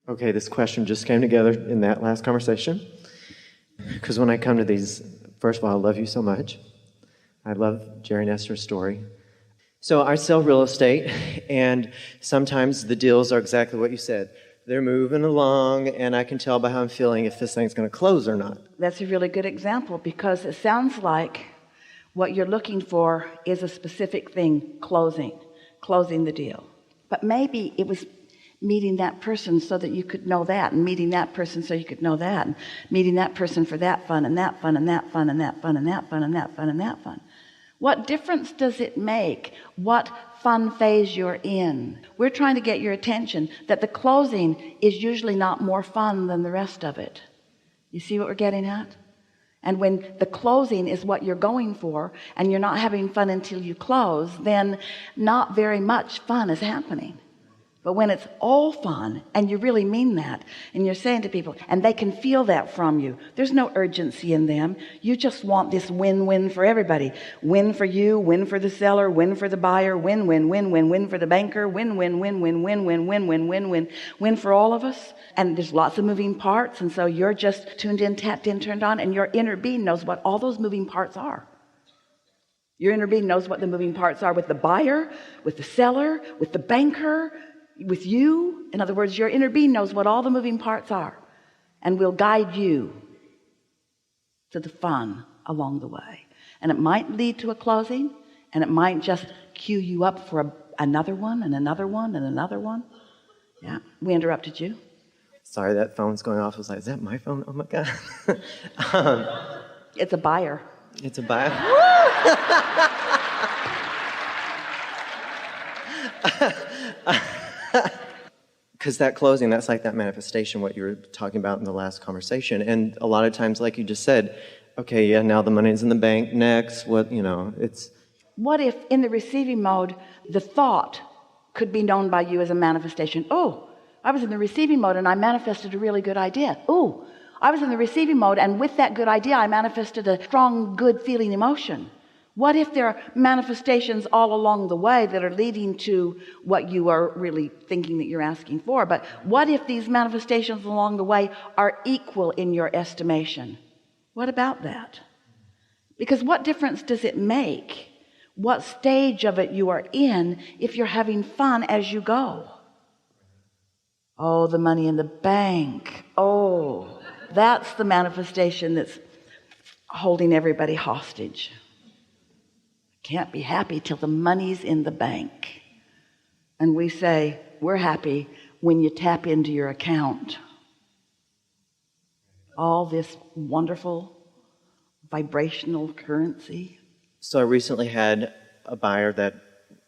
Okay, this question just came together in that last conversation. Because when I come to these, first of all, I love you so much. I love Jerry and Esther's story. So I sell real estate, and sometimes the deals are exactly what you said. They're moving along, and I can tell by how I'm feeling if this thing's going to close or not. That's a really good example, because it sounds like what you're looking for is a specific thing, closing the deal. But maybe it was meeting that person so that you could know that, and meeting that person so you could know that, and meeting that person for that fun and that fun and that fun and that fun and that fun and that fun and that fun. What difference does it make what fun phase you're in? We're trying to get your attention that the closing is usually not more fun than the rest of it. You see what we're getting at? And when the closing is what you're going for and you're not having fun until you close, then not very much fun is happening. But when it's all fun and you really mean that, and you're saying to people, and they can feel that from you, there's no urgency in them. You just want this win-win for everybody. Win for you, win for the seller, win for the buyer, win, win, win, win, win for the banker, win, win, win, win, win, win, win, win, win, win, win for all of us. And there's lots of moving parts, and so you're just tuned in, tapped in, turned on, and your inner being knows what all those moving parts are. Your inner being knows what the moving parts are with the buyer, with the seller, with the banker, with you. In other words, your inner being knows what all the moving parts are and will guide you to the fun along the way. And it might lead to a closing, and it might just cue you up for another one and another one and another one. Yeah, we interrupted you. Sorry, that phone's going off. I was like, is that my phone? Oh my God. It's a buyer. It's a buyer. Because that closing, that's like that manifestation, what you were talking about in the last conversation. And a lot of times, like you just said, okay, yeah, now the money's in the bank. Next, it's... What if in the receiving mode, the thought could be known by you as a manifestation? Oh, I was in the receiving mode and I manifested a really good idea. Oh, I was in the receiving mode, and with that good idea, I manifested a strong, good feeling emotion. What if there are manifestations all along the way that are leading to what you are really thinking that you're asking for? But what if these manifestations along the way are equal in your estimation? What about that? Because what difference does it make what stage of it you are in if you're having fun as you go? Oh, the money in the bank. Oh, that's the manifestation that's holding everybody hostage. Can't be happy till the money's in the bank. And we say, we're happy when you tap into your account. All this wonderful vibrational currency. So I recently had a buyer that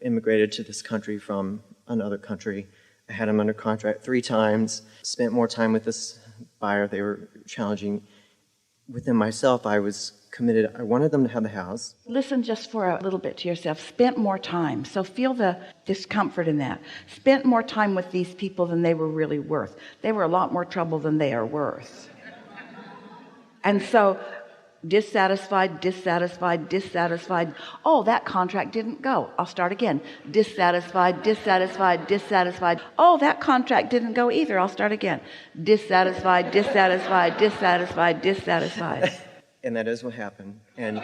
immigrated to this country from another country. I had him under contract 3 times, spent more time with this buyer. They were challenging. Within myself, I was committed. I wanted them to have the house. Listen just for a little bit to yourself. Spent more time. So feel the discomfort in that. Spent more time with these people than they were really worth. They were a lot more trouble than they are worth. And so dissatisfied. Oh, that contract didn't go. I'll start again. Dissatisfied. Oh, that contract didn't go either. I'll start again. Dissatisfied. And that is what happened. And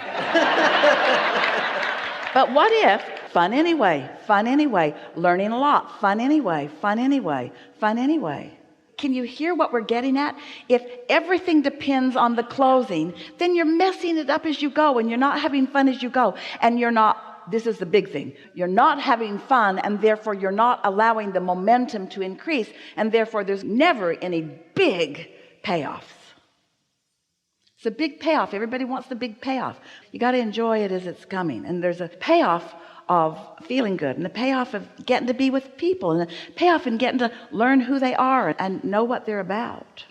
but what if fun anyway, learning a lot, fun anyway. Can you hear what we're getting at? If everything depends on the closing, then you're messing it up as you go, and you're not having fun as you go, and you're not, this is the big thing, you're not having fun, and therefore you're not allowing the momentum to increase, and therefore there's never any big payoffs. It's a big payoff. Everybody wants the big payoff. You got to enjoy it as it's coming. And there's a payoff of feeling good, and the payoff of getting to be with people, and the payoff in getting to learn who they are and know what they're about.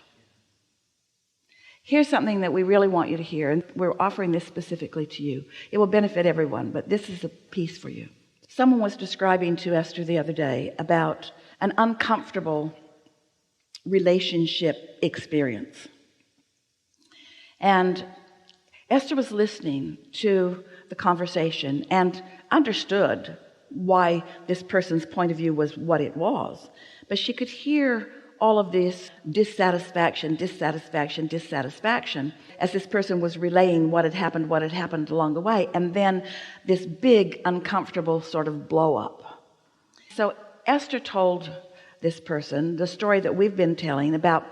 Here's something that we really want you to hear, and we're offering this specifically to you. It will benefit everyone, but this is a piece for you. Someone was describing to Esther the other day about an uncomfortable relationship experience. And Esther was listening to the conversation and understood why this person's point of view was what it was. But she could hear all of this dissatisfaction as this person was relaying what had happened along the way, and then this big uncomfortable sort of blow up. So Esther told this person the story that we've been telling about.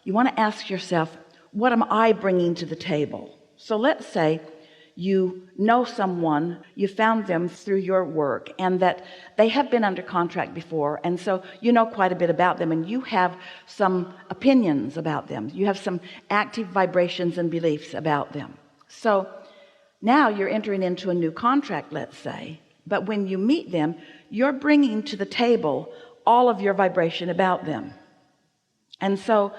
You want to ask yourself, what am I bringing to the table? So let's say you know someone, you found them through your work, and that they have been under contract before, and so you know quite a bit about them, and you have some opinions about them, you have some active vibrations and beliefs about them. So now you're entering into a new contract, let's say, but when you meet them, you're bringing to the table all of your vibration about them. And so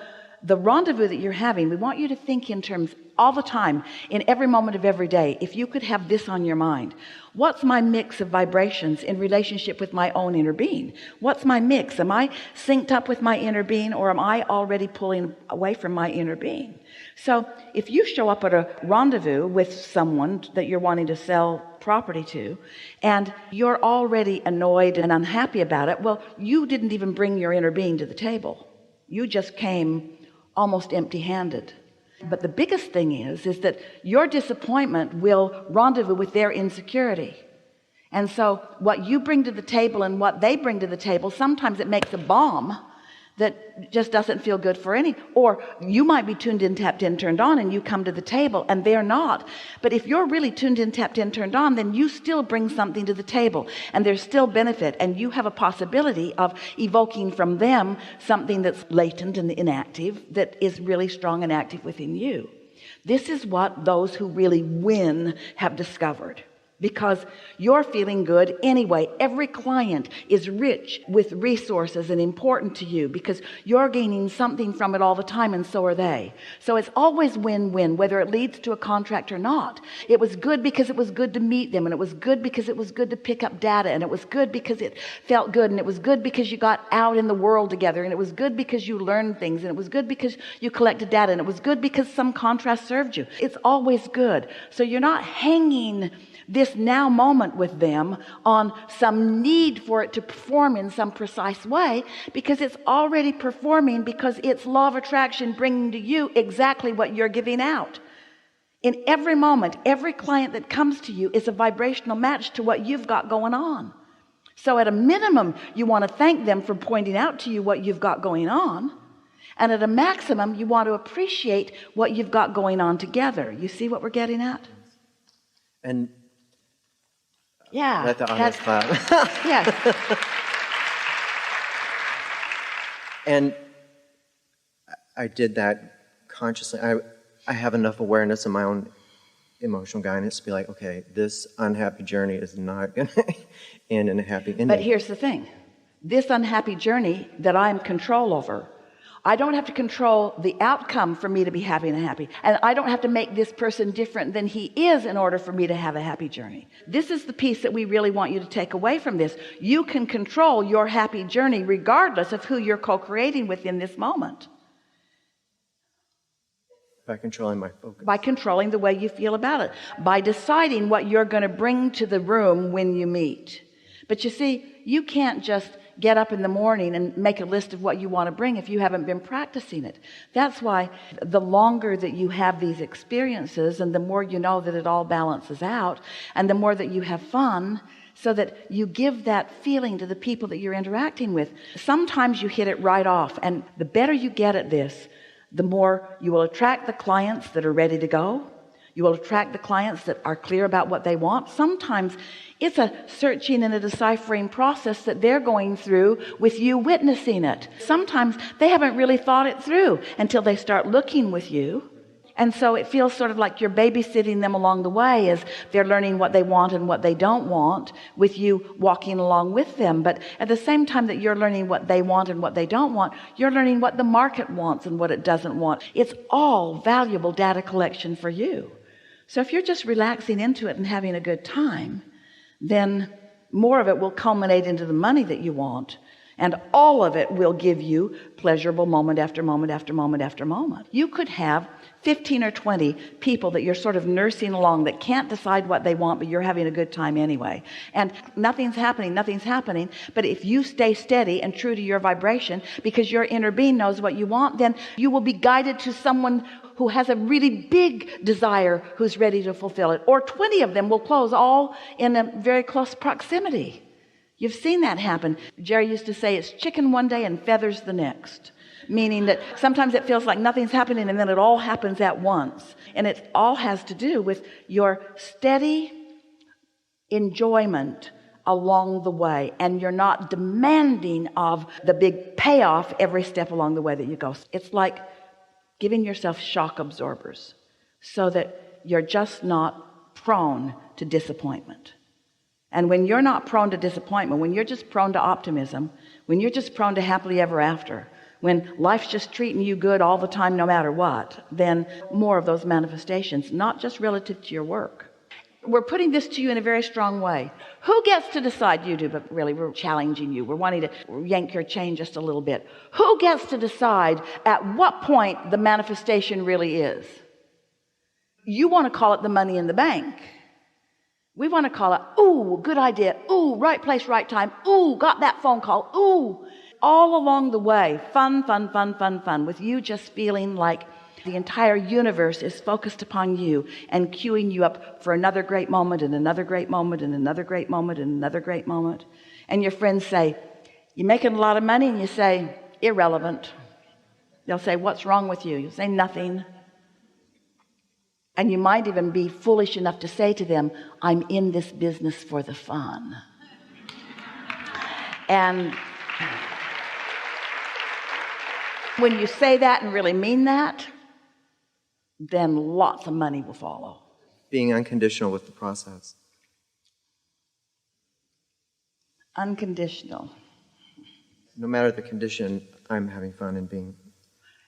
the rendezvous that you're having, we want you to think in terms all the time, in every moment of every day. If you could have this on your mind, what's my mix of vibrations in relationship with my own inner being? What's my mix? Am I synced up with my inner being, or am I already pulling away from my inner being? So if you show up at a rendezvous with someone that you're wanting to sell property to, and you're already annoyed and unhappy about it, well, you didn't even bring your inner being to the table. You just came almost empty-handed. But the biggest thing is that your disappointment will rendezvous with their insecurity. And so what you bring to the table and what they bring to the table, sometimes it makes a bomb that just doesn't feel good for any. Or you might be tuned in, tapped in, turned on, and you come to the table and they're not. But if you're really tuned in, tapped in, turned on, then you still bring something to the table, and there's still benefit, and you have a possibility of evoking from them something that's latent and inactive that is really strong and active within you. This is what those who really win have discovered. Because you're feeling good anyway. Every client is rich with resources and important to you, because you're gaining something from it all the time, and so are they. So it's always win-win, whether it leads to a contract or not. It was good because it was good to meet them, and it was good because it was good to pick up data, and it was good because it felt good, and it was good because you got out in the world together, and it was good because you learned things, and it was good because you collected data, and it was good because some contrast served you. It's always good. So you're not hanging this now moment with them on some need for it to perform in some precise way, because it's already performing, because it's law of attraction bringing to you exactly what you're giving out. In every moment, every client that comes to you is a vibrational match to what you've got going on. So at a minimum, you want to thank them for pointing out to you what you've got going on. And at a maximum, you want to appreciate what you've got going on together. You see what we're getting at? And yeah, let the audience clap. Yes. And I did that consciously. I have enough awareness of my own emotional guidance to be like, okay, this unhappy journey is not going to end in a happy ending. But here's the thing. This unhappy journey that I'm control over, I don't have to control the outcome for me to be happy and happy. And I don't have to make this person different than he is in order for me to have a happy journey. This is the piece that we really want you to take away from this. You can control your happy journey regardless of who you're co-creating with in this moment. By controlling my focus. By controlling the way you feel about it. By deciding what you're going to bring to the room when you meet. But you see, you can't just get up in the morning and make a list of what you want to bring if you haven't been practicing it. That's why the longer that you have these experiences, and the more you know that it all balances out, and the more that you have fun, so that you give that feeling to the people that you're interacting with. Sometimes you hit it right off, and the better you get at this, the more you will attract the clients that are ready to go. You will attract the clients that are clear about what they want. Sometimes it's a searching and a deciphering process that they're going through with you witnessing it. Sometimes they haven't really thought it through until they start looking with you. And so it feels sort of like you're babysitting them along the way as they're learning what they want and what they don't want, with you walking along with them. But at the same time that you're learning what they want and what they don't want, you're learning what the market wants and what it doesn't want. It's all valuable data collection for you. So if you're just relaxing into it and having a good time, then more of it will culminate into the money that you want. And all of it will give you pleasurable moment after moment after moment after moment. You could have 15 or 20 people that you're sort of nursing along that can't decide what they want, but you're having a good time anyway. And nothing's happening. But if you stay steady and true to your vibration, because your inner being knows what you want, then you will be guided to someone who has a really big desire, who's ready to fulfill it. Or 20 of them will close all in a very close proximity. You've seen that happen. Jerry used to say it's chicken one day and feathers the next, meaning that sometimes it feels like nothing's happening and then it all happens at once. And it all has to do with your steady enjoyment along the way, and you're not demanding of the big payoff every step along the way that you go. It's like giving yourself shock absorbers so that you're just not prone to disappointment. And when you're not prone to disappointment, when you're just prone to optimism, when you're just prone to happily ever after, when life's just treating you good all the time no matter what, then more of those manifestations, not just relative to your work. We're putting this to you in a very strong way. Who gets to decide? You do, but really we're challenging you. We're wanting to yank your chain just a little bit. Who gets to decide at what point the manifestation really is? You want to call it the money in the bank. We want to call it, ooh, good idea. Ooh, right place, right time. Ooh, got that phone call. Ooh, all along the way, fun, with you just feeling like the entire universe is focused upon you and queuing you up for another great moment and another great moment and another great moment and another great moment. And your friends say, you're making a lot of money, and you say, irrelevant. They'll say, what's wrong with you? You say, nothing. And you might even be foolish enough to say to them, I'm in this business for the fun. And when you say that and really mean that, then lots of money will follow. Being unconditional with the process. Unconditional. No matter the condition, I'm having fun and being.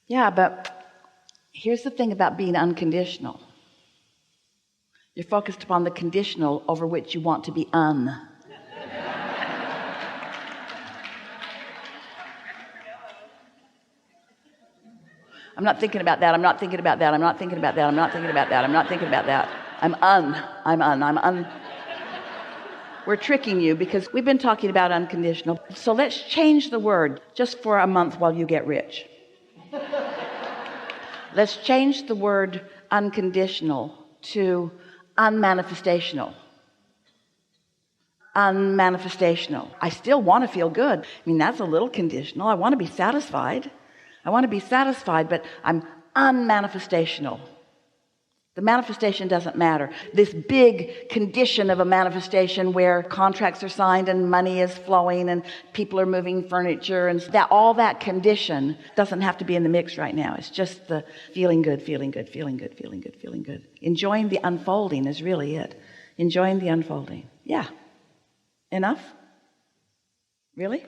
Yeah, but here's the thing about being unconditional. You're focused upon the conditional over which you want to be un. I'm not thinking about that. I'm not thinking about that. I'm not thinking about that. I'm not thinking about that. I'm not thinking about that. I'm un. We're tricking you because we've been talking about unconditional. So let's change the word just for a month while you get rich. Let's change the word unconditional to unmanifestational. Unmanifestational. I still want to feel good. I mean, that's a little conditional. I want to be satisfied. But I'm unmanifestational. The manifestation doesn't matter. This big condition of a manifestation where contracts are signed and money is flowing and people are moving furniture and that, all that condition doesn't have to be in the mix right now. It's just the feeling good. Enjoying the unfolding is really it. Enjoying the unfolding. Yeah. Enough? Really?